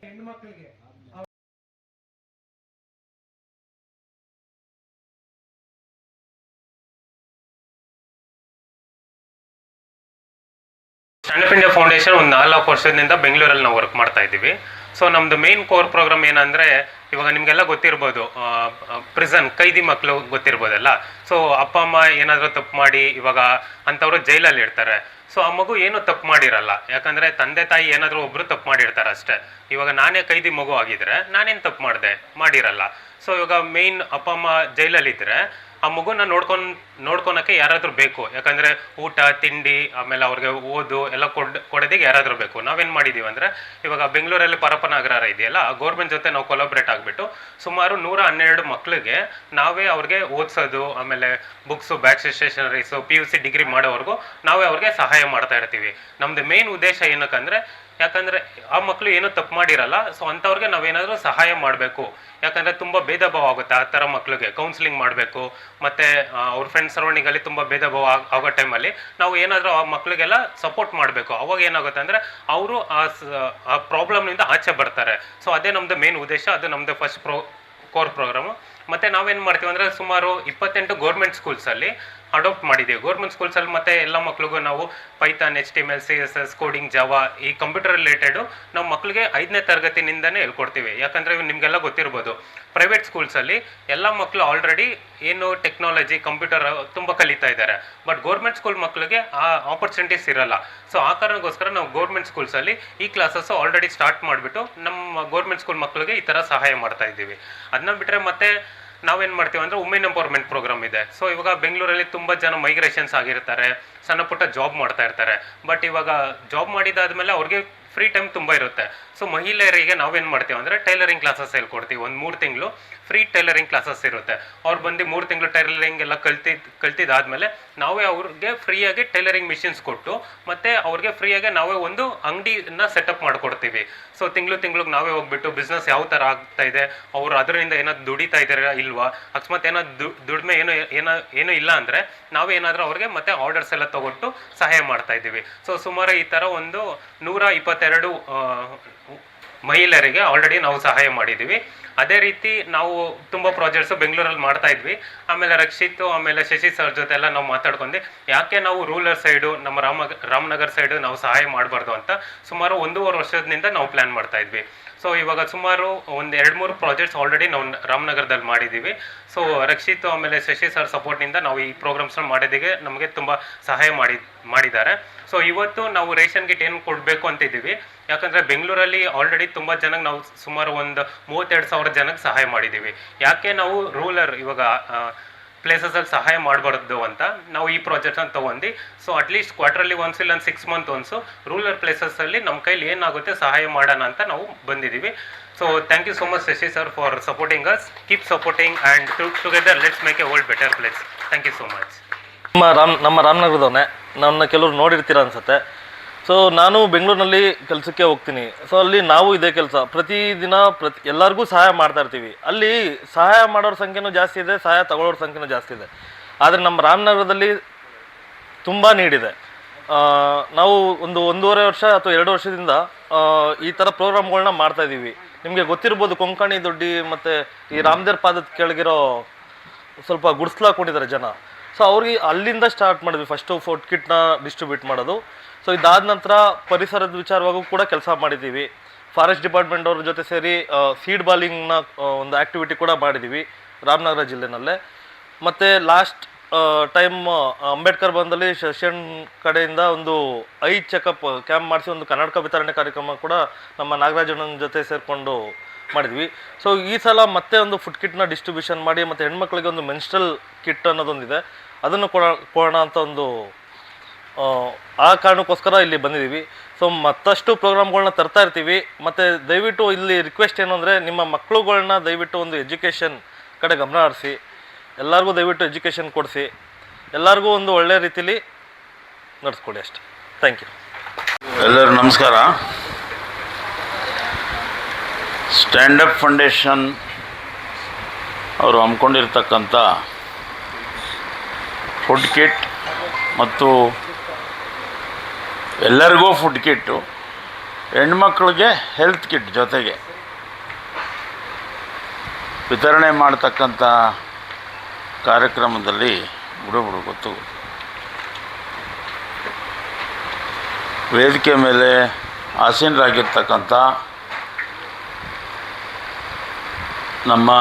ಹೆಣ್ಮಕ್ಳಿಗೆ stand up India foundation ಒಂದು 4 ವರ್ಷದಿಂದ ಬೆಂಗಳೂರಲ್ಲಿ ನಾವು ವರ್ಕ್ ಮಾಡ್ತಾ ಇದ್ದೀವಿ. ಸೊ ನಮ್ಮದು ಮೇನ್ ಕೋರ್ ಪ್ರೋಗ್ರಾಮ್ ಏನಂದರೆ, ಇವಾಗ ನಿಮಗೆಲ್ಲ ಗೊತ್ತಿರ್ಬೋದು, ಪ್ರಿಸನ್ ಕೈದಿ ಮಕ್ಕಳು ಗೊತ್ತಿರ್ಬೋದಲ್ಲ. ಸೊ ಅಪ್ಪ ಅಮ್ಮ ಏನಾದರೂ ತಪ್ಪು ಮಾಡಿ ಇವಾಗ ಅಂಥವ್ರು ಜೈಲಲ್ಲಿ ಇರ್ತಾರೆ. ಸೊ ಆ ಮಗು ಏನೂ ತಪ್ಪು ಮಾಡಿರಲ್ಲ, ಯಾಕಂದರೆ ತಂದೆ ತಾಯಿ ಏನಾದರೂ ಒಬ್ಬರು ತಪ್ಪು ಮಾಡಿರ್ತಾರೆ ಅಷ್ಟೇ. ಇವಾಗ ನಾನೇ ಕೈದಿ ಮಗು ಆಗಿದ್ರೆ ನಾನೇನು ತಪ್ಪು ಮಾಡಿರಲ್ಲ. ಸೊ ಇವಾಗ ಮೇಯ್ನ್ ಅಪ್ಪ ಅಮ್ಮ ಜೈಲಲ್ಲಿದ್ದರೆ ಆ ಮಗುನ ನೋಡ್ಕೊಳಕ್ಕೆ ಯಾರಾದರೂ ಬೇಕು, ಯಾಕಂದರೆ ಊಟ ತಿಂಡಿ ಆಮೇಲೆ ಅವ್ರಿಗೆ ಓದು ಎಲ್ಲ ಕೊಡೋದಿಗೆ ಯಾರಾದರೂ ಬೇಕು. ನಾವೇನು ಮಾಡಿದ್ದೀವಿ ಅಂದರೆ, ಇವಾಗ ಬೆಂಗಳೂರಲ್ಲಿ ಪರಪ್ಪನ ಅಗ್ರಹಾರ ಇದೆಯಲ್ಲ, ಗೌರ್ಮೆಂಟ್ ಜೊತೆ ನಾವು ಕೊಲಾಬ್ರೇಟ್ ಆಗಿಬಿಟ್ಟು ಸುಮಾರು 112 ಮಕ್ಕಳಿಗೆ ನಾವೇ ಅವ್ರಿಗೆ ಓದಿಸೋದು, ಆಮೇಲೆ ಬುಕ್ಸು, ಬ್ಯಾಗ್ಸ್, ಸ್ಟೇಷನರೀಸು, PUC ಡಿಗ್ರಿ ಮಾಡೋವರೆಗೂ ನಾವೇ ಅವ್ರಿಗೆ ಸಹಾಯ ಮಾಡ್ತಾ ಇರ್ತೀವಿ. ನಮ್ಮದು ಮೇನ್ ಉದ್ದೇಶ ಏನಕ್ಕಂದರೆ, ಯಾಕಂದರೆ ಆ ಮಕ್ಕಳು ಏನೂ ತಪ್ಪು ಮಾಡಿರಲ್ಲ. ಸೊ ಅಂಥವ್ರಿಗೆ ನಾವೇನಾದರೂ ಸಹಾಯ ಮಾಡಬೇಕು, ಯಾಕಂದರೆ ತುಂಬ ಭೇದ ಭಾವ ಆಗುತ್ತೆ ಆ ಥರ ಮಕ್ಕಳಿಗೆ. ಕೌನ್ಸಿಲಿಂಗ್ ಮಾಡಬೇಕು, ಮತ್ತು ಅವ್ರ ಫ್ರೆಂಡ್ಸ್ ಸರೌಂಡಿಂಗಲ್ಲಿ ತುಂಬ ಭೇದ ಭಾವ ಆಗೋ ಟೈಮಲ್ಲಿ ನಾವು ಏನಾದರೂ ಆ ಮಕ್ಕಳಿಗೆಲ್ಲ ಸಪೋರ್ಟ್ ಮಾಡಬೇಕು. ಅವಾಗ ಏನಾಗುತ್ತೆ ಅಂದರೆ ಅವರು ಆ ಪ್ರಾಬ್ಲಮ್ನಿಂದ ಆಚೆ ಬರ್ತಾರೆ. ಸೊ ಅದೇ ನಮ್ಮದು ಮೇನ್ ಉದ್ದೇಶ, ಅದು ನಮ್ಮದು ಫಸ್ಟ್ ಕೋರ್ ಪ್ರೋಗ್ರಾಮು. ಮತ್ತು ನಾವೇನು ಮಾಡ್ತೀವಿ ಅಂದರೆ, ಸುಮಾರು 28 ಗೌರ್ಮೆಂಟ್ ಸ್ಕೂಲ್ಸಲ್ಲಿ ಅಡಾಪ್ಟ್ ಮಾಡಿದ್ದೀವಿ. ಗೌರ್ಮೆಂಟ್ ಸ್ಕೂಲ್ಸಲ್ಲಿ ಮತ್ತು ಎಲ್ಲ ಮಕ್ಳಿಗೂ ನಾವು Python, HTML, CSS, coding, Java, ಈ ಕಂಪ್ಯೂಟರ್ ರಿಲೇಟೆಡು ನಾವು ಮಕ್ಕಳಿಗೆ 5ನೇ ತರಗತಿನಿಂದನೇ ಹೇಳ್ಕೊಡ್ತೀವಿ. ಯಾಕಂದರೆ ನಿಮಗೆಲ್ಲ ಗೊತ್ತಿರ್ಬೋದು, ಪ್ರೈವೇಟ್ ಸ್ಕೂಲ್ಸಲ್ಲಿ ಎಲ್ಲ ಮಕ್ಕಳು ಆಲ್ರೆಡಿ ಏನು ಟೆಕ್ನಾಲಜಿ, ಕಂಪ್ಯೂಟರ್ ತುಂಬ ಕಲಿತಾ ಇದ್ದಾರೆ. ಬಟ್ ಗೌರ್ಮೆಂಟ್ ಸ್ಕೂಲ್ ಮಕ್ಕಳಿಗೆ ಆ ಆಪರ್ಚುನಿಟೀಸ್ ಇರಲ್ಲ. ಸೊ ಆ ಕಾರಣಕ್ಕೋಸ್ಕರ ನಾವು ಗೌರ್ಮೆಂಟ್ ಸ್ಕೂಲ್ಸಲ್ಲಿ ಈ ಕ್ಲಾಸಸ್ಸು ಆಲ್ರೆಡಿ ಸ್ಟಾರ್ಟ್ ಮಾಡಿಬಿಟ್ಟು ನಮ್ಮ ಗೌರ್ಮೆಂಟ್ ಸ್ಕೂಲ್ ಮಕ್ಕಳಿಗೆ ಈ ಥರ ಸಹಾಯ ಮಾಡ್ತಾ ಇದ್ದೀವಿ. ಅದನ್ನ ಬಿಟ್ಟರೆ ಮತ್ತೆ ನಾವೇನು ಮಾಡ್ತೀವಿ ಅಂದರೆ, ವುಮೆನ್ ಎಂಪವರ್ಮೆಂಟ್ ಪ್ರೋಗ್ರಾಮ್ ಇದೆ. ಸೊ ಇವಾಗ ಬೆಂಗಳೂರಲ್ಲಿ ತುಂಬ ಜನ ಮೈಗ್ರೇಷನ್ಸ್ ಆಗಿರ್ತಾರೆ, ಸಣ್ಣ ಪುಟ್ಟ ಜಾಬ್ ಮಾಡ್ತಾ ಇರ್ತಾರೆ. ಬಟ್ ಇವಾಗ ಜಾಬ್ ಮಾಡಿದಾದ್ಮೇಲೆ ಅವ್ರಿಗೆ ಫ್ರೀ ಟೈಮ್ ತುಂಬ ಇರುತ್ತೆ. ಸೊ ಮಹಿಳೆಯರಿಗೆ ನಾವೇನು ಮಾಡ್ತೀವಿ ಅಂದರೆ, ಟೈಲರಿಂಗ್ ಕ್ಲಾಸಸ್ ಹೇಳ್ಕೊಡ್ತೀವಿ. ಒಂದು 3 ತಿಂಗಳು ಫ್ರೀ ಟೈಲರಿಂಗ್ ಕ್ಲಾಸಸ್ ಇರುತ್ತೆ. ಅವ್ರು ಬಂದು 3 ತಿಂಗಳು ಟೈಲರಿಂಗ್ ಎಲ್ಲ ಕಲ್ತಿದ್ದಾದಮೇಲೆ ನಾವೇ ಅವ್ರಿಗೆ ಫ್ರೀಯಾಗಿ ಟೈಲರಿಂಗ್ ಮಿಷಿನ್ಸ್ ಕೊಟ್ಟು, ಮತ್ತು ಅವ್ರಿಗೆ ಫ್ರೀಯಾಗಿ ನಾವೇ ಒಂದು ಅಂಗಡಿನ ಸೆಟಪ್ ಮಾಡಿಕೊಡ್ತೀವಿ. ಸೊ ತಿಂಗ್ಳಿಗೆ ನಾವೇ ಹೋಗ್ಬಿಟ್ಟು ಬಿಸ್ನೆಸ್ ಯಾವ ಥರ ಆಗ್ತಾ ಇದೆ, ಅವರು ಅದರಿಂದ ಏನಾದ್ರು ದುಡಿತಾ ಇದ್ದಾರೆ ಇಲ್ವಾ, ಅಕಸ್ಮಾತ್ ಏನಾದ್ರು ದುಡಿಮೆ ಏನೂ ಇಲ್ಲ ಅಂದರೆ ನಾವೇ ಏನಾದರೂ ಅವ್ರಿಗೆ ಮತ್ತೆ ಆರ್ಡರ್ಸ್ ಎಲ್ಲ ತೊಗೊಟ್ಟು ಸಹಾಯ ಮಾಡ್ತಾ ಇದ್ದೀವಿ. ಸೊ ಸುಮಾರು ಈ ಥರ ಒಂದು 122 ಮಹಿಳೆಯರಿಗೆ ಆಲ್ರೆಡಿ ನಾವು ಸಹಾಯ ಮಾಡಿದ್ದೀವಿ. ಅದೇ ರೀತಿ ನಾವು ತುಂಬ ಪ್ರಾಜೆಕ್ಟ್ಸು ಬೆಂಗಳೂರಲ್ಲಿ ಮಾಡ್ತಾ ಇದ್ವಿ. ಆಮೇಲೆ ರಕ್ಷಿತ್, ಆಮೇಲೆ ಶಶಿ ಸರ್ ಜೊತೆ ಎಲ್ಲ ನಾವು ಮಾತಾಡ್ಕೊಂಡು, ಯಾಕೆ ನಾವು ರೂರಲ್ ಸೈಡು, ನಮ್ಮ ರಾಮನಗರ ಸೈಡು ನಾವು ಸಹಾಯ ಮಾಡಬಾರ್ದು ಅಂತ ಸುಮಾರು 1.5 ವರ್ಷದಿಂದ ನಾವು ಪ್ಲ್ಯಾನ್ ಮಾಡ್ತಾ ಇದ್ವಿ. ಸೊ ಇವಾಗ ಸುಮಾರು ಒಂದು 2-3 ಪ್ರಾಜೆಕ್ಟ್ಸ್ ಆಲ್ರೆಡಿ ನಾವು ರಾಮನಗರದಲ್ಲಿ ಮಾಡಿದ್ದೀವಿ. ಸೊ ರಕ್ಷಿತ್ ಆಮೇಲೆ ಶಶಿ ಸರ್ ಸಪೋರ್ಟ್ನಿಂದ ನಾವು ಈ ಪ್ರೋಗ್ರಾಮ್ಸ್ನ ಮಾಡೋದಿಗೆ ನಮಗೆ ತುಂಬ ಸಹಾಯ ಮಾಡಿದ್ದಾರೆ. ಸೊ ಇವತ್ತು ನಾವು ರೇಷನ್ ಕಿಟ್ ಏನು ಕೊಡಬೇಕು ಅಂತಿದ್ದೀವಿ, ಯಾಕಂದರೆ ಬೆಂಗಳೂರಲ್ಲಿ ಆಲ್ರೆಡಿ ತುಂಬ ಜನಕ್ಕೆ ನಾವು ಸುಮಾರು ಒಂದು 32,000 ಜನಕ್ಕೆ ಸಹಾಯ ಮಾಡಿದ್ದೀವಿ. ಯಾಕೆ ನಾವು ರೂರಲ್ ಇವಾಗ ಪ್ಲೇಸಸಲ್ಲಿ ಸಹಾಯ ಮಾಡಬಾರ್ದು ಅಂತ ನಾವು ಈ ಪ್ರಾಜೆಕ್ಟ್ನ ತೊಗೊಂಡು, ಸೊ ಅಟ್ಲೀಸ್ಟ್ ಕ್ವಾರ್ಟರ್ಲಿ ಒನ್ಸ್ ಇಲ್ಲ 6 ಮಂತ್ ಒನ್ಸು ರೂರಲ್ ಪ್ಲೇಸಸ್ಸಲ್ಲಿ ನಮ್ಮ ಕೈಲಿ ಏನಾಗುತ್ತೆ ಸಹಾಯ ಮಾಡೋಣ ಅಂತ ನಾವು ಬಂದಿದ್ದೀವಿ. So thank you so much Shashi sir for supporting us. Keep supporting and together let's make a world better place. Thank you so much. ನಮ್ಮ ರಾಮನಗರದವನೇ, ನನ್ನ ಕೆಲವರು ನೋಡಿರ್ತೀರ ಅನ್ಸುತ್ತೆ. ಸೊ ನಾನು ಬೆಂಗಳೂರಿನಲ್ಲಿ ಕೆಲಸಕ್ಕೆ ಹೋಗ್ತೀನಿ. ಸೊ ಅಲ್ಲಿ ನಾವು ಇದೇ ಕೆಲಸ ಪ್ರತಿದಿನ ಎಲ್ಲರಿಗೂ ಸಹಾಯ ಮಾಡ್ತಾ ಇರ್ತೀವಿ. ಅಲ್ಲಿ ಸಹಾಯ ಮಾಡೋರ ಸಂಖ್ಯೆನೂ ಜಾಸ್ತಿ ಇದೆ, ಸಹಾಯ ತಗೊಳ್ಳೋರ ಸಂಖ್ಯೆನೂ ಜಾಸ್ತಿ ಇದೆ. ಆದರೆ ನಮ್ಮ ರಾಮನಗರದಲ್ಲಿ ತುಂಬ ನೀಡಿದೆ. ನಾವು ಒಂದು 1.5 ವರ್ಷ ಅಥವಾ 2 ವರ್ಷದಿಂದ ಈ ಥರ ಪ್ರೋಗ್ರಾಮ್ಗಳನ್ನ ಮಾಡ್ತಾಯಿದ್ದೀವಿ. ನಿಮಗೆ ಗೊತ್ತಿರ್ಬೋದು, ಕೊಂಕಣಿ ದೊಡ್ಡಿ ಮತ್ತು ಈ ರಾಮದೇವ್ರ ಪಾದದ ಕೆಳಗಿರೋ ಸ್ವಲ್ಪ ಗುಡಿಸ್ಲಾಕೊಂಡಿದ್ದಾರೆ ಜನ. ಸೊ ಅವ್ರಿಗೆ ಅಲ್ಲಿಂದ ಸ್ಟಾರ್ಟ್ ಮಾಡಿದ್ವಿ ಫಸ್ಟು ಫುಡ್ ಕಿಟ್ನ ಡಿಸ್ಟ್ರಿಬ್ಯೂಟ್ ಮಾಡೋದು. ಸೊ ಇದಾದ ನಂತರ ಪರಿಸರದ ವಿಚಾರವಾಗೂ ಕೂಡ ಕೆಲಸ ಮಾಡಿದ್ದೀವಿ. ಫಾರೆಸ್ಟ್ ಡಿಪಾರ್ಟ್ಮೆಂಟ್ ಅವ್ರ ಜೊತೆ ಸೇರಿ ಸೀಡ್ ಬಾಲಿಂಗ್ನ ಒಂದು ಆ್ಯಕ್ಟಿವಿಟಿ ಕೂಡ ಮಾಡಿದ್ದೀವಿ ರಾಮನಗರ ಜಿಲ್ಲೆನಲ್ಲೇ. ಮತ್ತು ಲಾಸ್ಟ್ ಟೈಮ್ ಅಂಬೇಡ್ಕರ್ ಭವನದಲ್ಲಿ ಶಶಿಯನ್ ಕಡೆಯಿಂದ ಒಂದು ಐ ಚೆಕಪ್ ಕ್ಯಾಂಪ್ ಮಾಡಿಸಿ ಒಂದು ಕನ್ನಡಕ ವಿತರಣೆ ಕಾರ್ಯಕ್ರಮ ಕೂಡ ನಮ್ಮ ನಾಗರಾಜಣ್ಣನ ಜೊತೆ ಸೇರಿಕೊಂಡು ಮಾಡಿದ್ವಿ. ಸೊ ಈ ಸಲ ಮತ್ತೆ ಒಂದು ಫುಡ್ ಕಿಟ್ನ ಡಿಸ್ಟ್ರಿಬ್ಯೂಷನ್ ಮಾಡಿ, ಮತ್ತು ಹೆಣ್ಮಕ್ಳಿಗೆ ಒಂದು ಮೆನ್ಸ್ಟ್ರಲ್ ಕಿಟ್ ಅನ್ನೋದೊಂದಿದೆ, ಅದನ್ನು ಕೊಡೋಣ ಅಂತ ಒಂದು ಆ ಕಾರಣಕ್ಕೋಸ್ಕರ ಇಲ್ಲಿ ಬಂದಿದ್ದೀವಿ. ಸೊ ಮತ್ತಷ್ಟು ಪ್ರೋಗ್ರಾಮ್ಗಳನ್ನ ತರ್ತಾ ಇರ್ತೀವಿ. ಮತ್ತು ದಯವಿಟ್ಟು ಇಲ್ಲಿ ರಿಕ್ವೆಸ್ಟ್ ಏನು ಅಂದರೆ, ನಿಮ್ಮ ಮಕ್ಕಳುಗಳನ್ನ ದಯವಿಟ್ಟು ಒಂದು ಎಜುಕೇಷನ್ ಕಡೆ ಗಮನ ಹರಿಸಿ, ಎಲ್ಲರಿಗೂ ದಯವಿಟ್ಟು ಎಜುಕೇಷನ್ ಕೊಡಿಸಿ, ಎಲ್ಲರಿಗೂ ಒಂದು ಒಳ್ಳೆಯ ರೀತಿಲಿ ನಡೆಸ್ಕೊಡಿ ಅಷ್ಟೆ. Thank you. ಎಲ್ಲರೂ ನಮಸ್ಕಾರ. ಸ್ಟ್ಯಾಂಡ್ ಅಪ್ ಫೌಂಡೇಶನ್ ಅವರು ಹಮ್ಮಿಕೊಂಡಿರ್ತಕ್ಕಂಥ ಫುಡ್ ಕಿಟ್ ಮತ್ತು ಎಲ್ಲರಿಗೂ ಫುಡ್ ಕಿಟ್ಟು ಹೆಣ್ಮಕ್ಳಿಗೆ ಹೆಲ್ತ್ ಕಿಟ್ ಜೊತೆಗೆ ವಿತರಣೆ ಮಾಡ್ತಕ್ಕಂಥ ಕಾರ್ಯಕ್ರಮದಲ್ಲಿ ಬಿಡು ಗೊತ್ತು. ವೇದಿಕೆ ಮೇಲೆ ಆಸೀನರಾಗಿರ್ತಕ್ಕಂಥ ನಮ್ಮ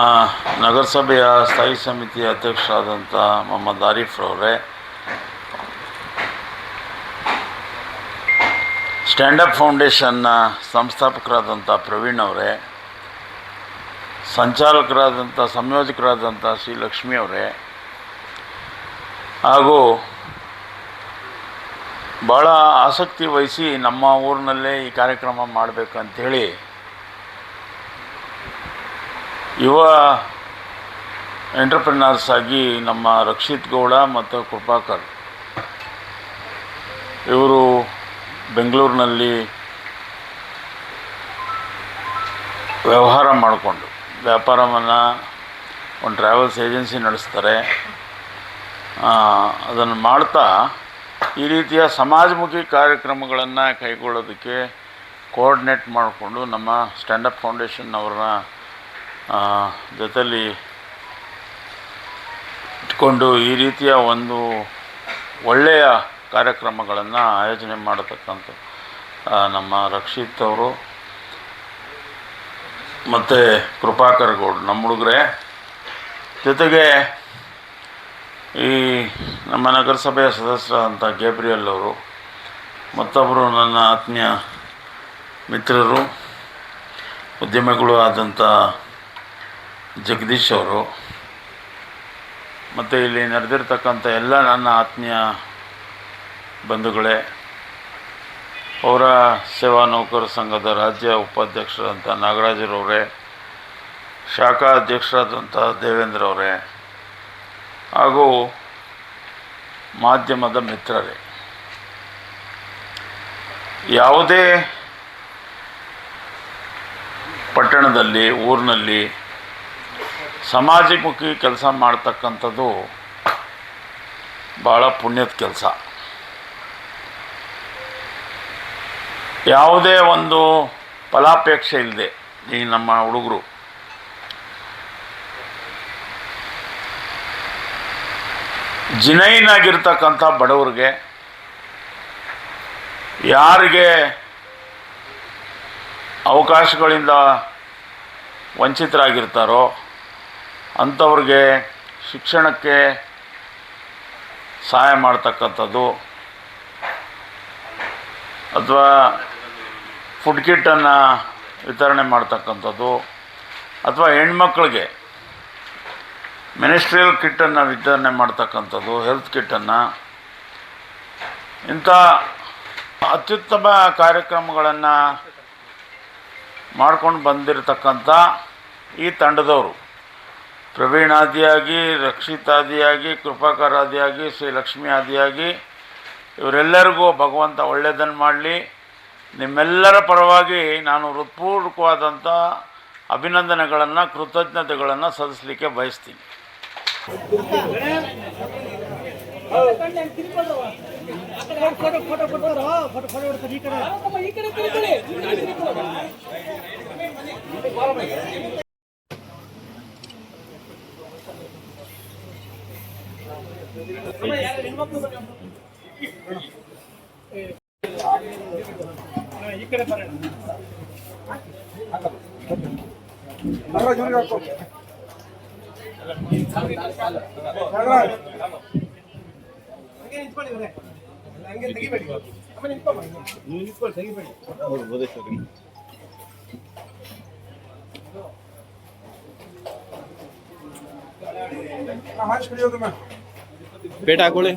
ನಗರಸಭೆಯ ಸ್ಥಾಯಿ ಸಮಿತಿಯ ಅಧ್ಯಕ್ಷರಾದಂಥ ಮೊಹಮ್ಮದ್ ಆರಿಫ್ರವರೇ, ಸ್ಟ್ಯಾಂಡಪ್ ಫೌಂಡೇಶನ್ನ ಸಂಸ್ಥಾಪಕರಾದಂಥ ಪ್ರವೀಣ್ ಅವರೇ, ಸಂಚಾಲಕರಾದಂಥ ಸಂಯೋಜಕರಾದಂಥ ಶ್ರೀ ಲಕ್ಷ್ಮಿ ಅವರೇ, ಹಾಗೂ ಭಾಳ ಆಸಕ್ತಿ ವಹಿಸಿ ನಮ್ಮ ಊರಿನಲ್ಲೇ ಈ ಕಾರ್ಯಕ್ರಮ ಮಾಡಬೇಕಂಥೇಳಿ ಯುವ ಎಂಟರ್ಪ್ರಿನರ್ಸ್ ಆಗಿ ನಮ್ಮ ರಕ್ಷಿತ್ ಗೌಡ ಮತ್ತು ಕೃಪಾಕರ್ ಇವರು ಬೆಂಗಳೂರಿನಲ್ಲಿ ವ್ಯವಹಾರ ಮಾಡಿಕೊಂಡು ವ್ಯಾಪಾರವನ್ನು ಒಂದು ಟ್ರಾವೆಲ್ಸ್ ಏಜೆನ್ಸಿ ನಡೆಸ್ತಾರೆ. ಅದನ್ನು ಮಾಡ್ತಾ ಈ ರೀತಿಯ ಸಮಾಜಮುಖಿ ಕಾರ್ಯಕ್ರಮಗಳನ್ನು ಕೈಗೊಳ್ಳೋದಕ್ಕೆ ಕೋಆರ್ಡಿನೇಟ್ ಮಾಡಿಕೊಂಡು ನಮ್ಮ ಸ್ಟ್ಯಾಂಡಪ್ ಫೌಂಡೇಶನ್ ಅವರ ಜೊತೆಯಲ್ಲಿ ಇಟ್ಕೊಂಡು ಈ ರೀತಿಯ ಒಂದು ಒಳ್ಳೆಯ ಕಾರ್ಯಕ್ರಮಗಳನ್ನು ಆಯೋಜನೆ ಮಾಡತಕ್ಕಂಥ ನಮ್ಮ ರಕ್ಷಿತ್ ಅವರು ಮತ್ತು ಕೃಪಾಕರ್ ಗೌಡ್ ನಮ್ಮ ಹುಡುಗರೇ, ಜೊತೆಗೆ ಈ ನಮ್ಮ ನಗರಸಭೆಯ ಸದಸ್ಯರಾದಂಥ ಗೇಬ್ರಿಯಲ್ ಅವರು, ಮತ್ತೊಬ್ಬರು ನನ್ನ ಆತ್ಮೀಯ ಮಿತ್ರರು ಉದ್ಯಮಿಗಳು ಆದಂಥ ಜಗದೀಶ್ ಅವರು, ಮತ್ತು ಇಲ್ಲಿ ನಡೆದಿರ್ತಕ್ಕಂಥ ಎಲ್ಲ ನನ್ನ ಆತ್ಮೀಯ ಬಂಧುಗಳೇ, ಪೌರ ಸೇವಾ ನೌಕರ ಸಂಘದ ರಾಜ್ಯ ಉಪಾಧ್ಯಕ್ಷರಾದಂಥ ನಾಗರಾಜರವರೇ, ಶಾಖಾ ಅಧ್ಯಕ್ಷರಾದಂಥ ದೇವೇಂದ್ರ ಅವರೇ, ಹಾಗೂ ಮಾಧ್ಯಮದ ಮಿತ್ರರೇ, ಯಾವುದೇ ಪಟ್ಟಣದಲ್ಲಿ ಊರಿನಲ್ಲಿ ಸಮಾಜಮುಖಿ ಕೆಲಸ ಮಾಡ್ತಕ್ಕಂಥದ್ದು ಭಾಳ ಪುಣ್ಯದ ಕೆಲಸ. ಯಾವುದೇ ಒಂದು ಫಲಾಪೇಕ್ಷೆ ಇಲ್ಲದೆ ಈ ನಮ್ಮ ಹುಡುಗರು ಜಿನೈನಾಗಿರ್ತಕ್ಕಂಥ ಬಡವರಿಗೆ, ಯಾರಿಗೆ ಅವಕಾಶಗಳಿಂದ ವಂಚಿತರಾಗಿರ್ತಾರೋ ಅಂಥವ್ರಿಗೆ ಶಿಕ್ಷಣಕ್ಕೆ ಸಹಾಯ ಮಾಡ್ತಕ್ಕಂಥದ್ದು, ಅಥವಾ ಫುಡ್ ಕಿಟ್ಟನ್ನು ವಿತರಣೆ ಮಾಡ್ತಕ್ಕಂಥದ್ದು, ಅಥವಾ ಹೆಣ್ಮಕ್ಳಿಗೆ ಮಿನಿಸ್ಟ್ರಿಯಲ್ ಕಿಟ್ಟನ್ನು ವಿತರಣೆ ಮಾಡ್ತಕ್ಕಂಥದ್ದು, ಹೆಲ್ತ್ ಕಿಟ್ಟನ್ನು, ಇಂಥ ಅತ್ಯುತ್ತಮ ಕಾರ್ಯಕ್ರಮಗಳನ್ನು ಮಾಡ್ಕೊಂಡು ಬಂದಿರತಕ್ಕಂಥ ಈ ತಂಡದವರು ಪ್ರವೀಣ್ ಆದಿಯಾಗಿ, ರಕ್ಷಿತ್ ಆದಿಯಾಗಿ, ಕೃಪಾಕರ್ ಆದಿಯಾಗಿ, ಶ್ರೀ ಲಕ್ಷ್ಮಿ ಆದಿಯಾಗಿ ಇವರೆಲ್ಲರಿಗೂ ಭಗವಂತ ಒಳ್ಳೆಯದನ್ನು ಮಾಡಲಿ. ನಿಮ್ಮೆಲ್ಲರ ಪರವಾಗಿ ನಾನು ಹೃತ್ಪೂರ್ವಕವಾದಂಥ ಅಭಿನಂದನೆಗಳನ್ನು, ಕೃತಜ್ಞತೆಗಳನ್ನು ಸಲ್ಲಿಸಲಿಕ್ಕೆ ಬಯಸ್ತೀನಿ. पेट हाಕೊಳ್ಳಿ